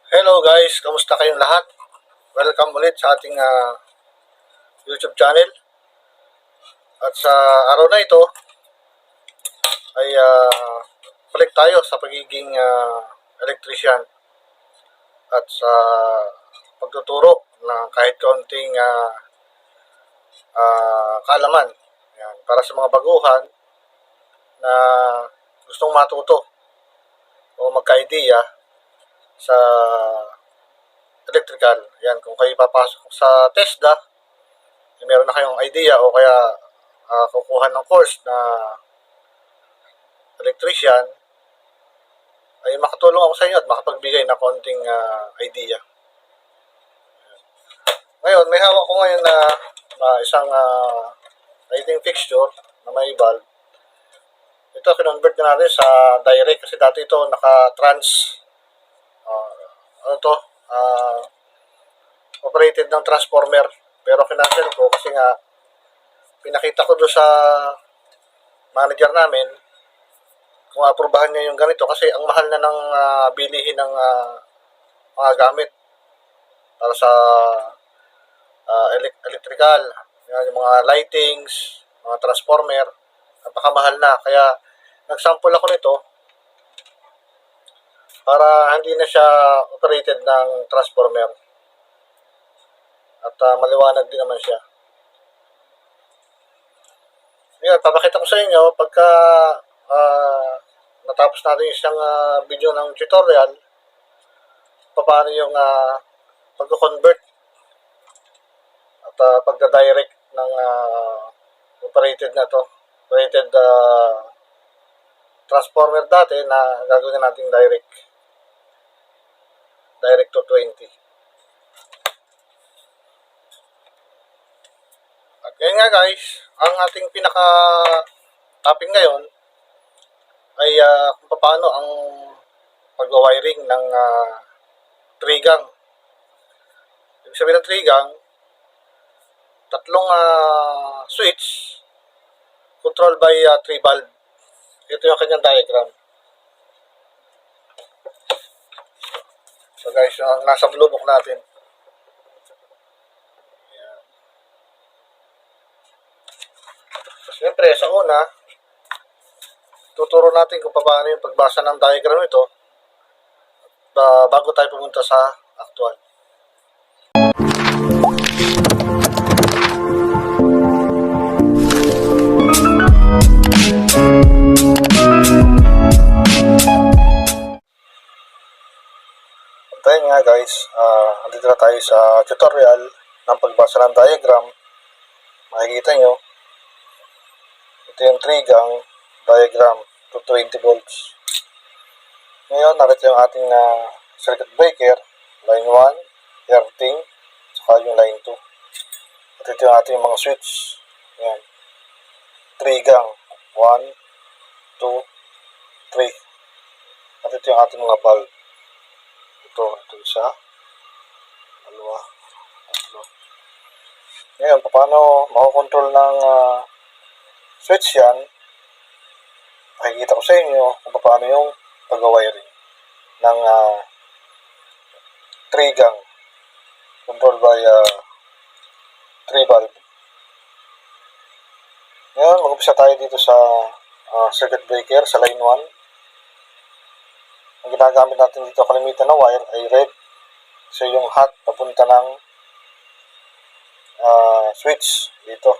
Hello guys, kamusta kayong lahat? Welcome ulit sa ating YouTube channel. At sa araw na ito ay balik tayo sa pagiging electrician at sa pagtuturo ng kahit kaunting kaalaman. Yan, para sa mga baguhan na gustong matuto o magka-idea sa electrical. Yan, kung kayo papasok sa TESDA, meron na kayong idea o kaya kukuha ng course na electrician, ay makatulong ako sa inyo at makapagbigay ng konting idea. Ngayon, may hawak ko ngayon na isang lighting fixture na may bulb. Ito, kinonvert na natin sa direct kasi dati ito naka-trans. Operated ng transformer. Pero kinancel ko kasi nga pinakita ko doon sa manager namin kung aprubahan niya yung ganito kasi ang mahal na ng bilihin ng mga gamit para sa electrical, yung mga lightings, mga transformer, napakamahal na. Kaya nagsample ako nito para hindi na siya operated ng transformer at maliwanag din naman siya. Ngayon, papakita ko sa inyo pagka natapos natin isang video ng tutorial paano yung pagko-convert at pagda-direct ng operated transformer dati na gagawin natin direct to 20. At ngayon nga guys, ang ating pinaka-topic ngayon ay kung paano ang pag-wiring ng trigang. Ibig sabihin ng trigang, tatlong switch controlled by 3 bulb. Ito yung kanyang diagram. So guys, nasa blue book natin. Ayan. So, siyempre, sa una, tuturo natin kung paano yung pagbasa ng diagram ito bago tayo pumunta sa actual. Tayo nga guys, andito na tayo sa tutorial ng pagbasa ng diagram. Makikita nyo, ito yung trigang diagram to 20 volts. Ngayon, narito yung ating circuit breaker, line 1, earthing, saka yung line 2. At ito yung ating mga switch. Ayan. Trigang, 1, 2, 3. At ito yung ating mga bulb. Ito isa, dalawa, tatlo. Ngayon, paano makokontrol ng switch yan? Makikita ko sa inyo kung paano yung pag-wiring ng trigang controlled by 3 bulb. Ngayon, mag-umpisa tayo dito sa circuit breaker sa line 1. Ang ginagamit natin dito kalimitan na wire ay red. So yung hot papunta ng switch dito.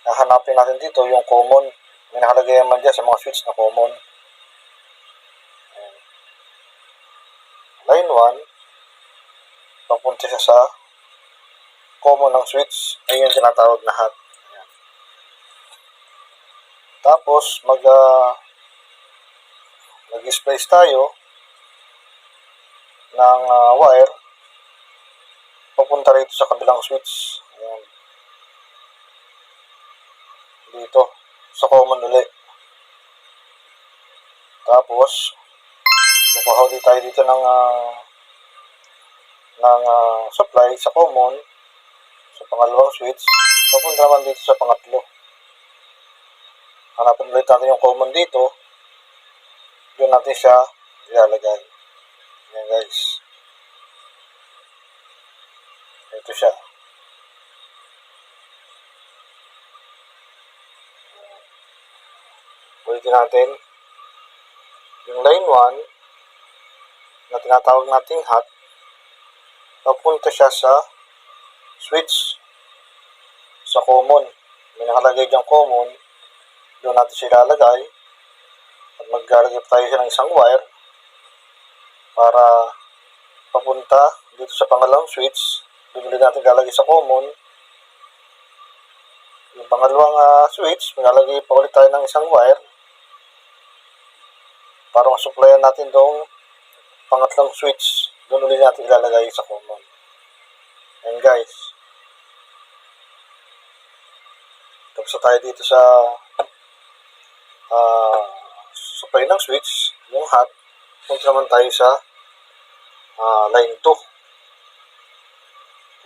Hahanapin natin dito yung common. May nakalagay naman dyan sa mga switch na common. Ayan. Line 1, papunta siya sa common ng switch. Ayun yung tinatawag na hot. Ayan. Tapos mag-splice tayo ng wire papunta rito sa kabilang switch. Ayan. Dito sa common ulit. Tapos kukuha ulit tayo dito ng supply sa common sa pangalawang switch. Papunta naman dito sa pangatlo. Hanapin ulit natin yung common dito. Doon natin siya ilalagay. Ayan guys. Ito siya. Ulitin natin. Yung line 1 na tinatawag nating hot, papunta siya sa switch sa common. May nakalagay diyang common. Doon natin siya ilalagay. At maglalagay tayo siya ng isang wire para papunta dito sa pangalawang switch. Doon ulit natin ilalagay sa common. Yung pangalawang switch, maglalagay pa ulit tayo ng isang wire para masuplayan natin doong pangatlong switch. Doon ulit natin ilalagay sa common. And guys, tapos tayo dito sa supply ng switch, yung hot. Punta naman tayo sa line 2.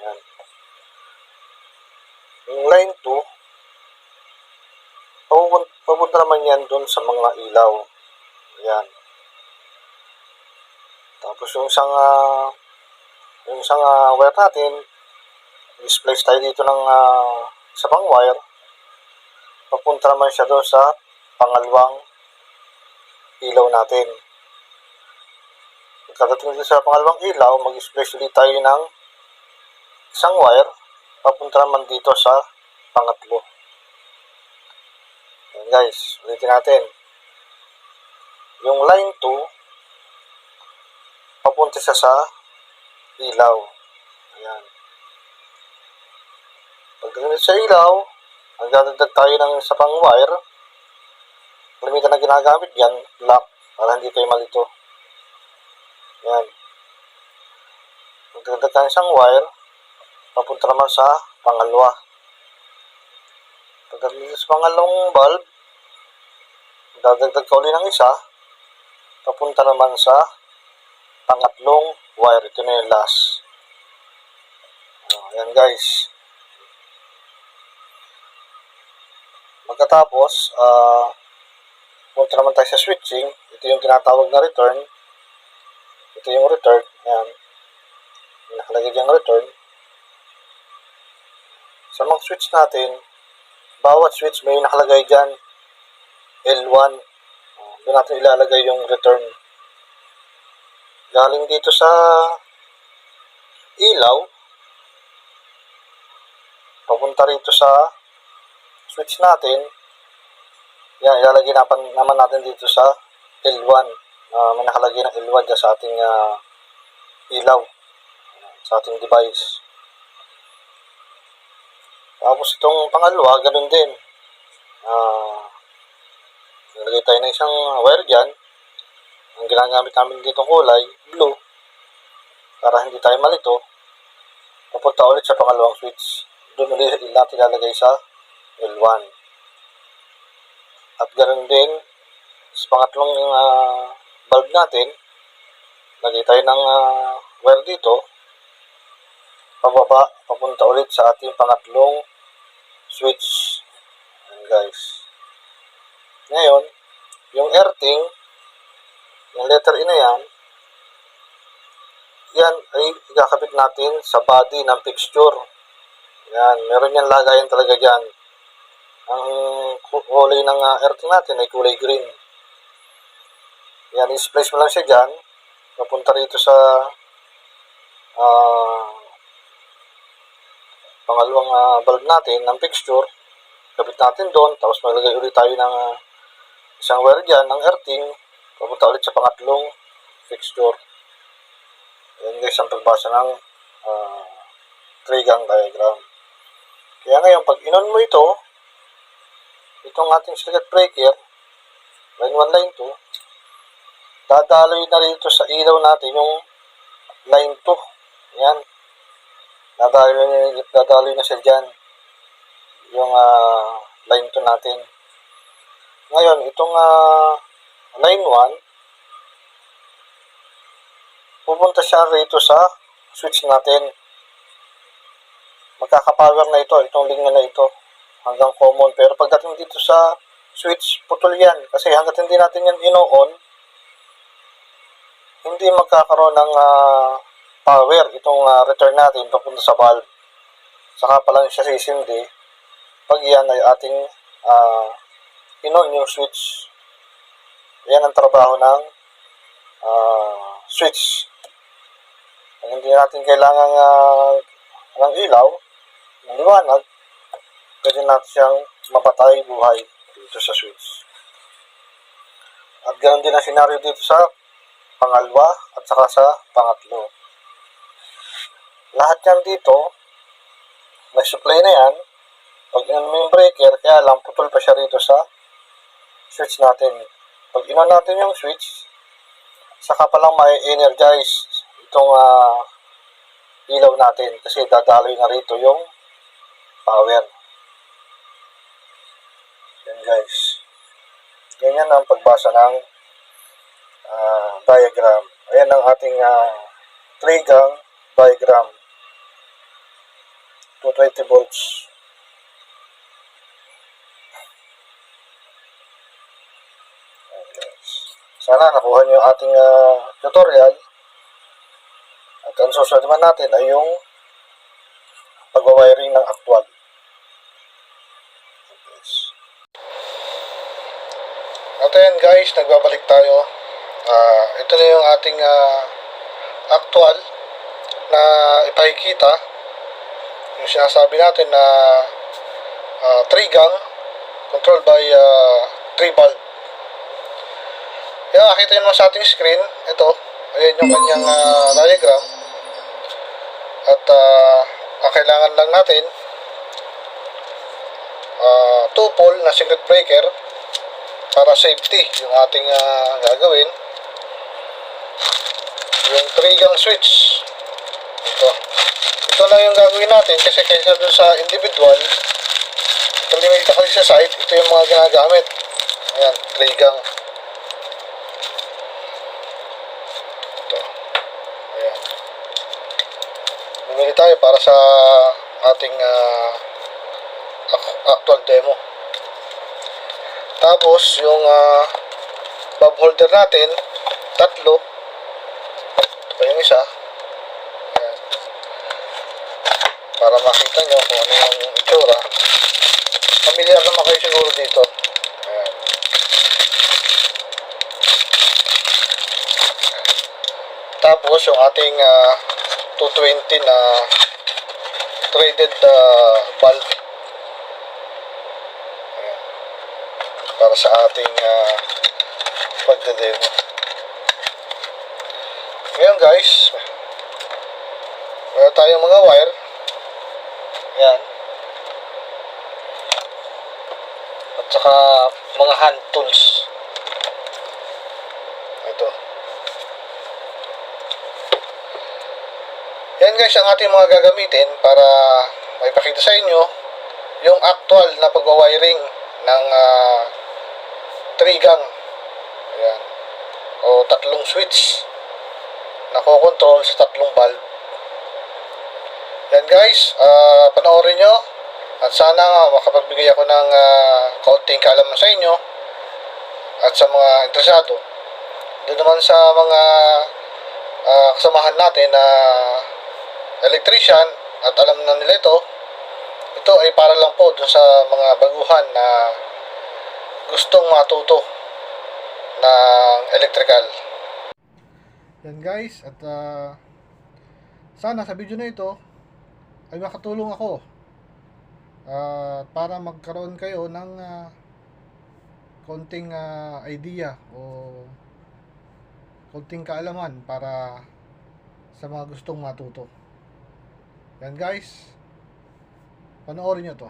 Yan. Yung line 2, papunta naman yan dun sa mga ilaw. Yan. Tapos yung isang wire natin, displace tayo dito ng isa pang wire. Papunta naman siya doon sa pangalawang ilaw natin. Pagkadating dito sa pangalawang ilaw, mag-displace ulit tayo ng isang wire. Papunta naman dito sa pangatlo. Ayan guys, ulitin natin. Yung line 2, papunta siya sa ilaw. Ayan. Pagdating sa ilaw, magdadagdag tayo ng isa pang wire. Kalimitan na ginagamit yan, black, para hindi tayo malito. Ayan. Magdadagdag tayo isang wire, papunta naman sa pangalawa. Pagdating sa pangalawang bulb, dadagdag ka uli ng isa, papunta naman sa pangatlong wire. Ito na yung last. Ayan guys. Pagkatapos, punta naman tayo sa switching. Ito yung tinatawag na return. Ito yung return. Ayan. Nakalagay diyang return. Sa mga switch natin, bawat switch may nakalagay dyan L1. Doon natin ilalagay yung return. Galing dito sa ilaw, papunta rito sa switch natin. Yan, ilalagay naman natin dito sa L1. May nakalagay na L1 dyan sa ating ilaw, sa ating device. Tapos itong pangalawa, ganun din. Nilagay tayo ng isang wire dyan. Ang ginagamit namin ditong kulay, blue, para hindi tayo malito. Papunta ulit sa pangalawang switch. Doon ulit natin ilalagay sa L1. At ganoon din sa pangatlong bulb natin, lagay tayo ng wire dito, pababa, papunta ulit sa ating pangatlong switch. Ayan guys. Ngayon, yung earthing, yung letter E na yan ay ikakabit natin sa body ng fixture. Yan, meron yan lagayan talaga dyan. Ang kulay ng earthing natin ay kulay green. Yan, i-place mo lang siya dyan. Napunta rito sa pangalawang bulb natin ng fixture. Kabit natin doon. Tapos maglagay ulit tayo ng isang wire dyan ng earthing. Papunta ulit sa pangatlong fixture. Yan guys ang pagbasa ng 3-gang diagram. Kaya ngayon, pag inon mo itong ating circuit breaker, line 1, line 2, dadaloy na rito sa ilaw natin yung line 2. Yan. Dadaloy na siya dyan. Yung line 2 natin. Ngayon, itong line 1, pupunta siya rito sa switch natin. Magkakapower na itong linya na ito hanggang common. Pero pagdating dito sa switch, putol yan. Kasi hanggat hindi natin yan ino-on, hindi magkakaroon ng power itong return natin papunta sa valve. Saka pa lang siya sisindi pag yan ay ating in-on yung switch. Yan ang trabaho ng switch. Kung hindi natin kailangan ng ilaw, ng liwanag, pwede natin siyang mapatay buhay dito sa switch. At ganoon din ang senaryo dito sa pangalawa at saka sa pangatlo. Lahat yan dito, may supply na yan. Pag inon mo yung breaker, kaya lang putol pa siya rito sa switch natin. Pag inon natin yung switch, saka pa lang may energize itong ilaw natin kasi dadaloy na rito yung power. Yan guys. Ganyan ang pagbasa ng diagram. Ayan ang ating 3-gang diagram. 220 volts. Sana nakuha niyo yung ating tutorial. At ang susunod naman natin ay yung pagwawiring ng actual. At ayan guys, nagbabalik tayo. Ito na yung ating actual na ipakikita. Yung sinasabi natin na 3-gang controlled by 3 valve. Kaya nakita nyo sa ating screen, ito, ayan yung kanyang diagram. At ang kailangan lang natin, 2-pole na circuit breaker para safety yung ating gagawin. Yung 3-gang switch, ito lang yung gagawin natin kasi kaysa dun sa individual, kalimita kasi sa site, ito yung mga ginagamit. Ayan, 3-gang. Bumili tayo para sa ating actual demo. Tapos yung bulb holder natin, 3. Ito pa yung isa. Ayan. Para makita nyo kung ano yung itsura. Familiar naman kayo siguro dito. Ayan. Tapos yung ating 220 na threaded valve. Ayan. Para sa ating pagdedemo. Ngayon guys, meron tayong mga wire. Ayan. At saka mga hand tools. Ito. Yan guys ang ating mga gagamitin para maipakita sa inyo yung actual na pagwawiring ng 3-gang. Ayan. O 3 switch na kokontrol sa 3 valve. Yan guys, panoorin nyo at sana makapagbigay ako ng kaunting kaalaman sa inyo at sa mga interesado. Doon naman sa mga kasamahan natin na electrician at alam na nila ito ay para lang po dun sa mga baguhan na gustong matuto ng electrical. Yan guys, at sana sa video na ito ay makatulong ako para magkaroon kayo ng konting idea o konting kaalaman para sa mga gustong matuto. Yan guys, panoorin nyo to.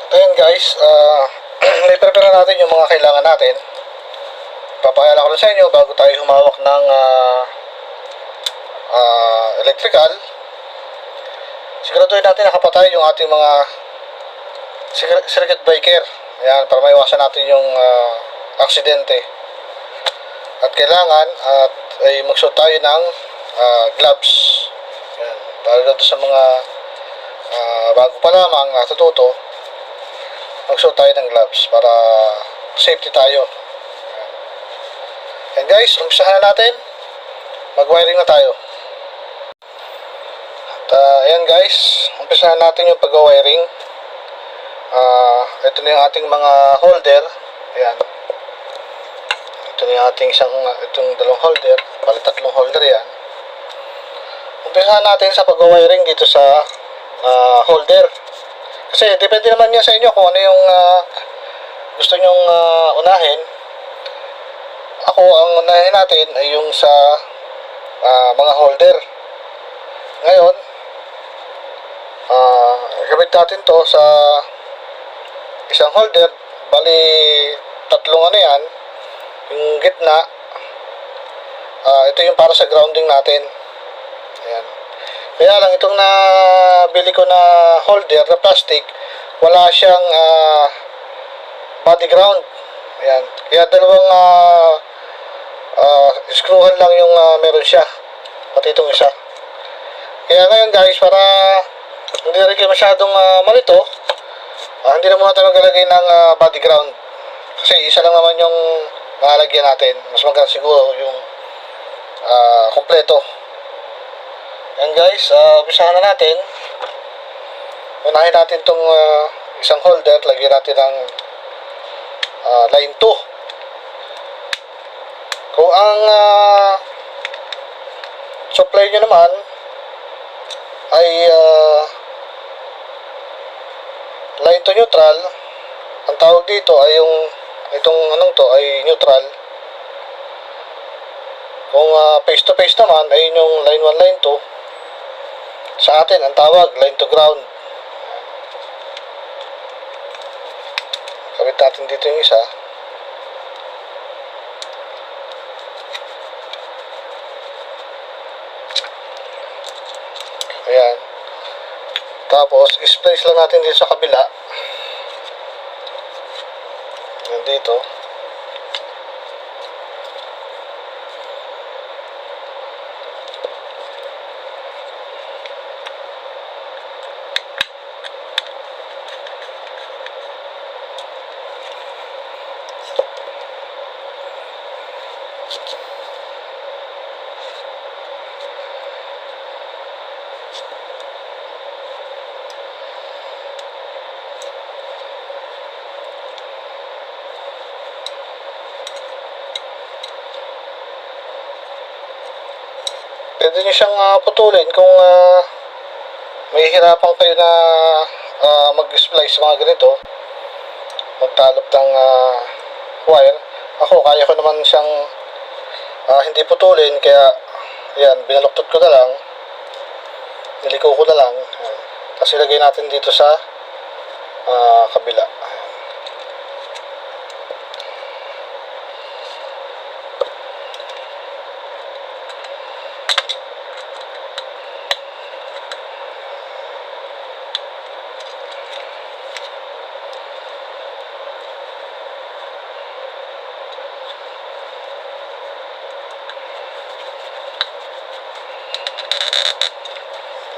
Ayan guys, i-prepare natin yung mga kailangan natin. Papakilala ko lang sa inyo bago tayo humawak ng electrical. Siguraduhin natin nakapatay yung ating mga circuit breaker. Ayan, para maiwasan natin yung aksidente. At kailangan ay magsuot tayo ng gloves. Ayan. lalo na sa mga bago pa lamang natututo, magsuot tayo ng gloves para safety tayo. And guys, umpisahan na natin, mag-wiring na tayo. At ayan guys, umpisahan natin yung pag-wiring. Ito na yung ating mga holder. Ayan, ito na yung ating itong dalawang holder, bali tatlong holder yan. Umpisahan natin sa pag-wiring dito sa holder. Kasi depende naman yan sa inyo kung ano yung gusto nyong unahin. Ako, ang unahin natin ay yung sa mga holder. Ngayon, gamit natin to sa isang holder. Bali tatlong ano yan, yung gitna, ito yung para sa grounding natin. Ayan. Kaya lang itong nabili ko na holder na plastic, wala siyang body ground. Ayan. Kaya dalawang screwan lang yung meron siya, pati itong isa. Kaya ngayon guys, para hindi rin kayo masyadong malito, hindi na muna tayo maglalagay ng body ground. Kasi isa lang naman yung malalagyan natin. Mas maganda siguro yung kompleto. Yan guys, umpisahan na natin. Unahin natin itong isang holder. Lagyan natin ng line 2. Kung ang supply nyo naman ay line to neutral, ang tawag dito ay yung itong anong to ay neutral. Kung face to face naman ay yung line 1, line 2. Sa atin ang tawag line to ground. Kabit natin dito yung isa. Ayan. Tapos splice lang natin dito sa kabila. Ayan dito. Pwede nyo siyang putulin kung may hirapan kayo na mag-splice mga ganito, magtalop ng wire. Ako, kaya ko naman siyang hindi putulin, kaya yan, binaluktot ko na lang, niliko ko na lang. Tapos ilagay natin dito sa kabila.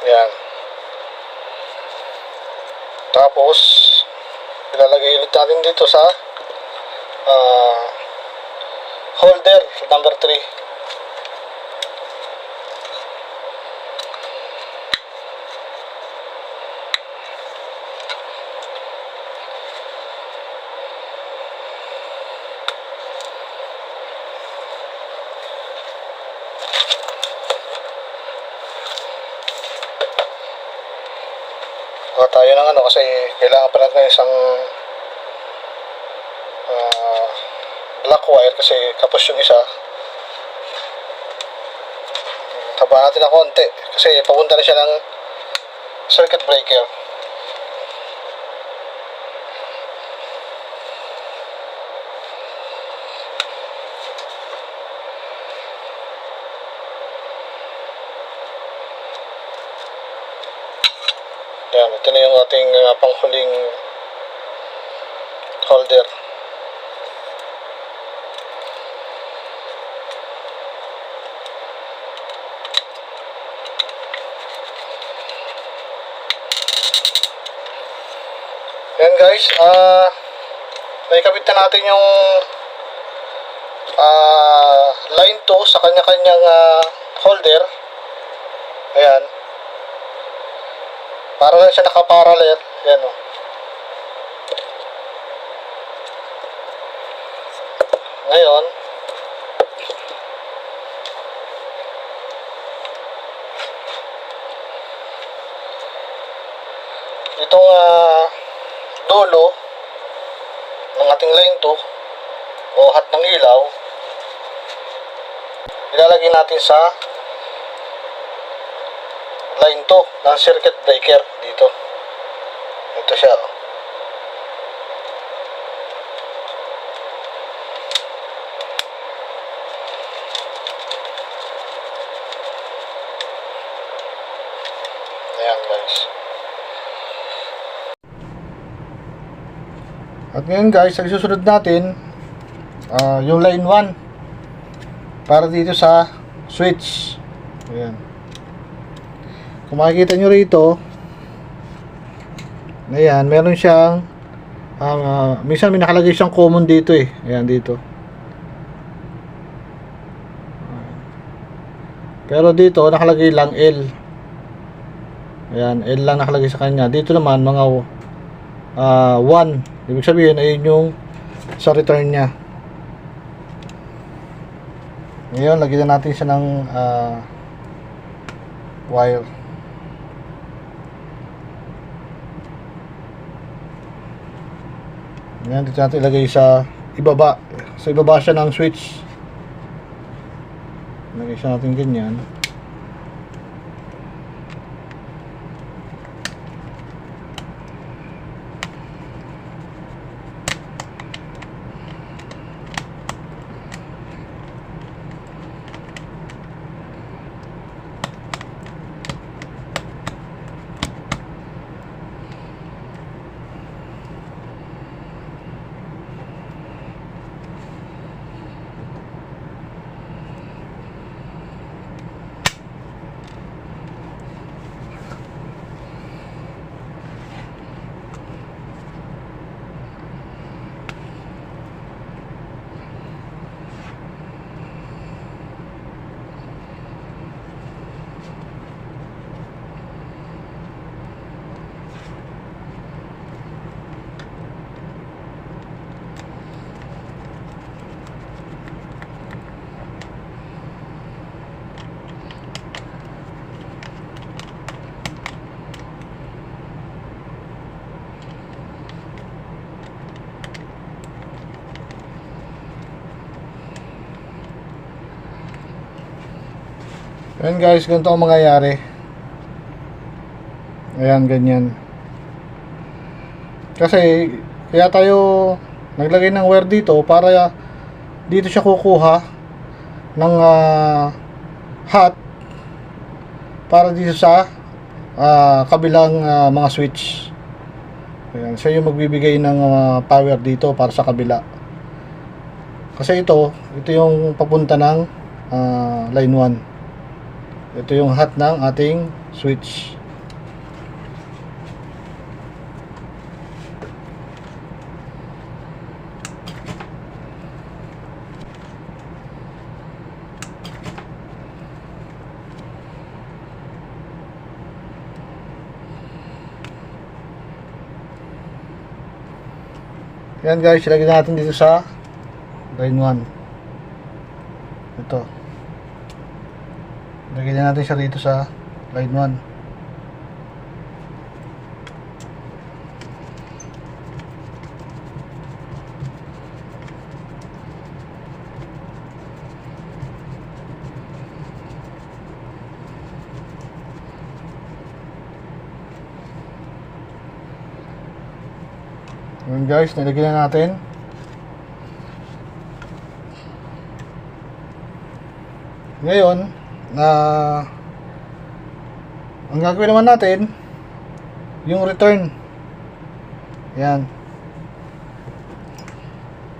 Yan. Tapos ilalagay ulit natin dito sa holder number 3. Tayo ng kasi kailangan pa natin isang black wire kasi kapos yung isa. Taba natin ng konti kasi papunta na siya ng circuit breaker. Yan, ito na yung ating panghuling holder. Ayan guys, naikabit na natin yung line 2 sa kanya-kanyang holder. Ayan. Para lang siya nakaparallel. Ayan o. Ngayon, itong dulo ng ating line 2 o hat ng ilaw, ilalagay natin sa line 2 ng circuit breaker dito. Ito siya. Ayan guys. At ngayon guys, ang susunod natin yung line 1 para dito sa switch. Ayan. Kung makikita nyo rito, ayan, meron siyang minsan may nakalagay siyang common dito eh. Ayan, dito. Pero dito nakalagay lang L. Ayan, L lang nakalagay sa kanya. Dito naman mga 1. Ibig sabihin ayun yung sa return niya. Ngayon, lagyan na natin siya ng wire. Ngayon, dito natin ilagay sa ibaba. Sa ibaba siya ng switch. Lagay siya natin ganyan. Ayan guys, ganito ang mangyayari. Ayan, ganyan. Kasi kaya tayo naglagay ng wire dito para dito siya kukuha ng hot para dito sa kabilang mga switch. Ayan, siya yung magbibigay ng power dito para sa kabila. Kasi ito yung papunta ng line 1. Ito yung hot ng ating switch. Yan guys, ilagay natin dito sa line 1. Ito. Ilagay natin siya dito sa line 1. Ayan guys, nilagay na natin. Ngayon, ang gagawin naman natin, yung return. Ayan.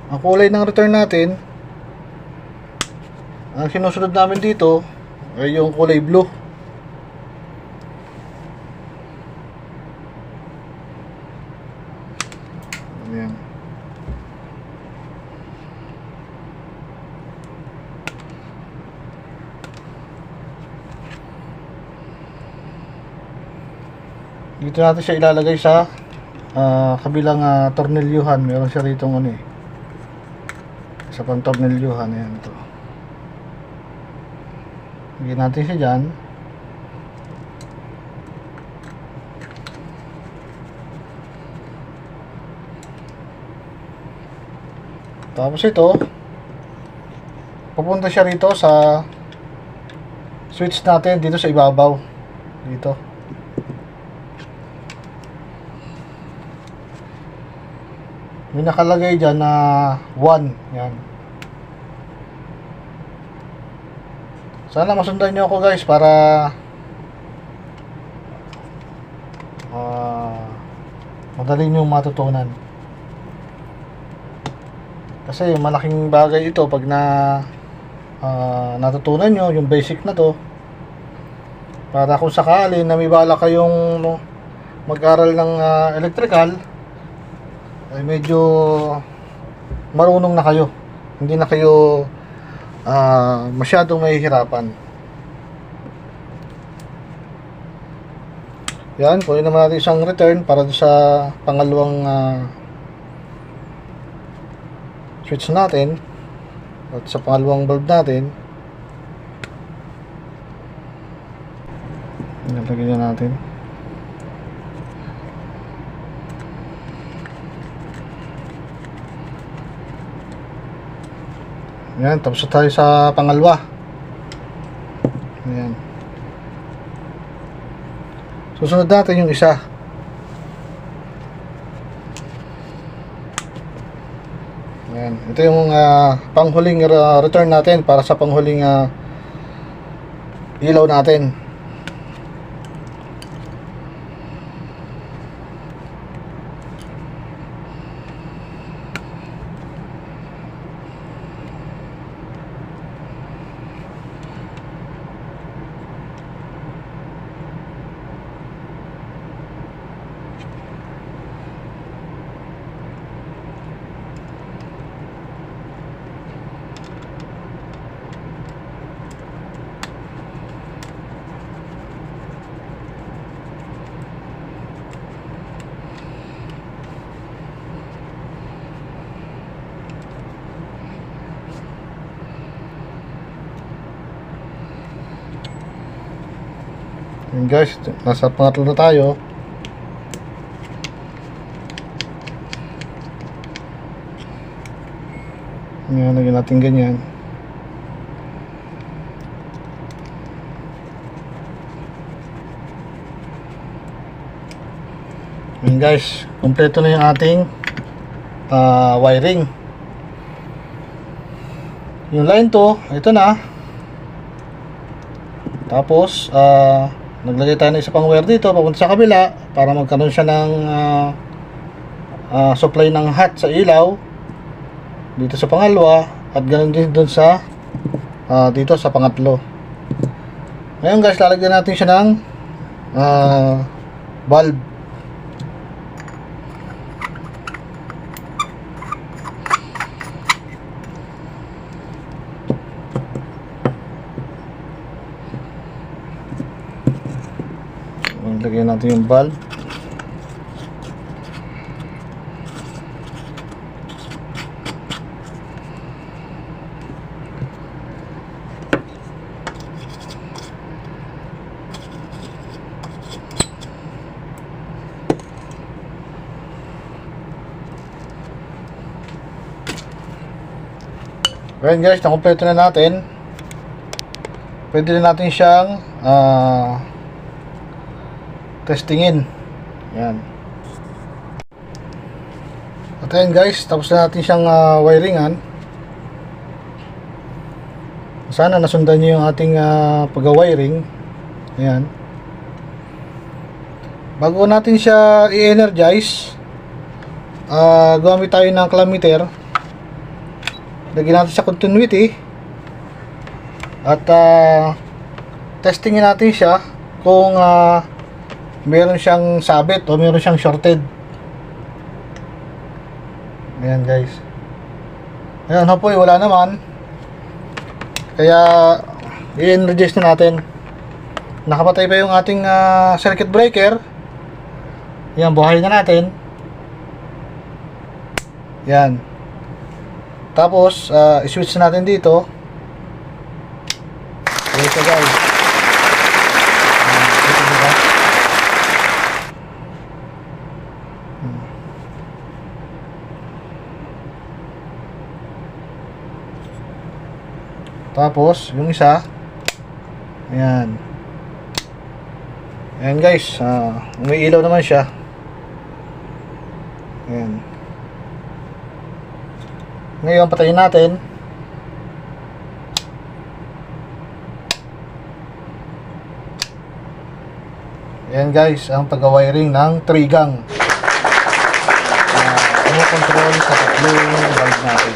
Ang kulay ng return natin, ang sinusunod namin dito, ay yung kulay blue. Dito natin siya ilalagay sa kabilang tornilyuhan. Meron siya rito ano eh, sa pang tornilyuhan. Ayan ito. Lagyan natin siya dyan. Tapos ito, pupunta siya rito sa switch natin dito sa ibabaw. Dito. May nakalagay dyan na 1. Yan. Sana masundan nyo ako guys para madali nyo matutunan. Kasi malaking bagay ito pag natutunan nyo yung basic na to. Para kung sakali na may bala kayong mag-aral ng electrical, ay medyo marunong na kayo, hindi na kayo masyadong mahihirapan. Yan, kunin naman natin isang return para sa pangalawang switch natin at sa pangalawang bulb natin. Nilagyan natin. Ayan, tapos tayo sa pangalawa. Ayan. Susunod natin yung isa. Ayan. Ito yung panghuling return natin para sa panghuling ilaw natin. Yun guys, nasa pangatlo na tayo. Ngayon, lagyan natin ganyan. Yun guys, kompleto na yung ating wiring. Yung line to, ito na. Tapos naglagay tayo ng isa pang wire dito papunta sa kabila para magkaroon siya ng supply ng hot sa ilaw dito sa pangalawa at ganoon din doon sa dito sa pangatlo. Ngayon guys, lalagyan natin siya ng bulb. Lagyan natin yung bulb. Ngayon guys, nakompleto na natin. Pwede na natin siyang testingin. Yan. At ayan guys, tapos na natin siyang wiringan. Sana nasundan niyo yung ating pag-wiring. Ayan. Bago natin siya i-energize, gumamit tayo ng clammeter. Lagyan natin sa continuity. At testingin natin siya kung meron siyang sabit o meron siyang shorted. Ayan guys. Ayan, hopefully wala naman. Kaya i-energize na natin. Nakapatay pa yung ating circuit breaker. Yan, buhayin na natin. Yan. Tapos, i-switch natin dito. Ito guys. Ito diba? Tapos, yung isa. Ayan. Ayan guys. Umiilaw naman siya. Ayan. Ngayon, patayin natin. Ayan guys, ang pag-wiring ng trigang. Control sa tatlong bulb natin.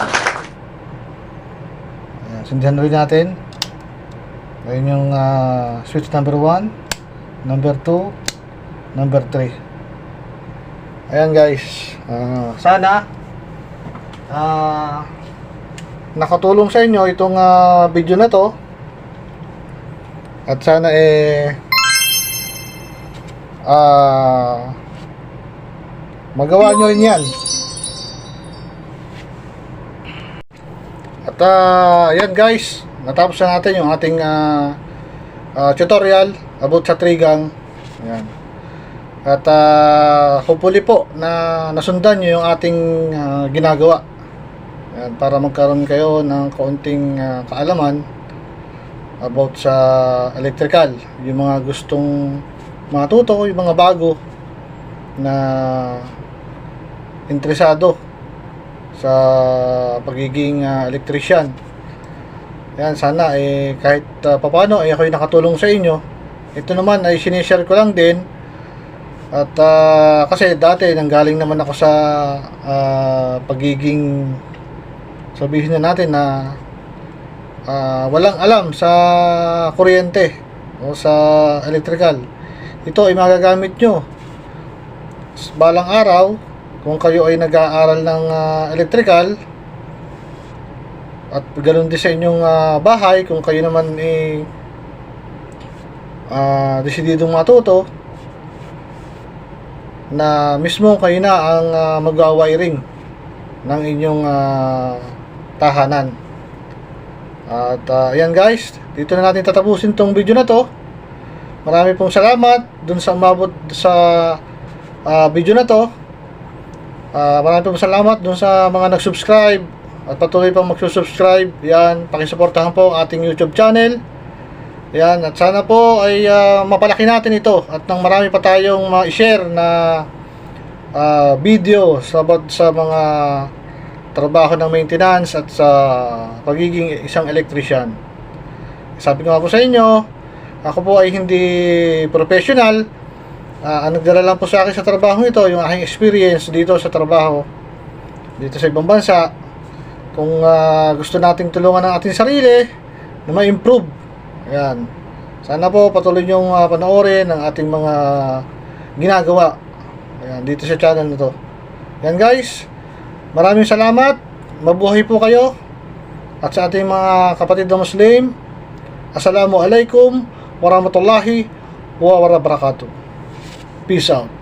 Ayan, sindihan rin natin. Ayan yung switch number 1, number 2, number 3. Ayan guys, sana nakatulong sa inyo itong video na to. At sana magawa nyo rin yan. At ayan guys, natapos na natin yung ating tutorial about sa trigang. Ayan. At hopefully po na nasundan nyo yung ating ginagawa. Ayan, para magkaroon kayo ng kaunting kaalaman about sa electrical. Yung mga gustong matuto, yung mga bago na interesado sa pagiging electrician. Yan, sana kahit papaano ako'y nakatulong sa inyo. Ito naman ay sinishare ko lang din. At kasi dati nanggaling naman ako sa pagiging, sabihin na natin na walang alam sa kuryente o sa electrical. Ito ay magagamit nyo balang araw kung kayo ay nag-aaral ng electrical, at ganoon din sa inyong bahay kung kayo naman desididong matuto na mismo kayo na ang mag-wiring ng inyong tahanan. At ayan guys, dito na natin tatapusin tong video na to. Marami pong salamat dun sa umabot sa video na to. Marami pong salamat dun sa mga nag-subscribe at patuloy pang magsusubscribe. Yan, pakisuportahan po ang ating YouTube channel. Yan, at sana po ay mapalaki natin ito at nang marami pa tayong ma-share na video sa mga trabaho ng maintenance at sa pagiging isang electrician. Sabi ko nga po sa inyo, ako po ay hindi professional. Ang nagdala lang po sa akin sa trabaho ito, yung aking experience dito sa trabaho dito sa ibang bansa. Kung gusto nating tulungan ang ating sarili na ma-improve, ayan, sana po patuloy nyong panoorin ang ating mga ginagawa, ayan, dito sa channel na to. Ayan guys, maraming salamat, mabuhay po kayo. At sa ating mga kapatid na Muslim, Assalamualaikum warahmatullahi wabarakatuh. Peace out.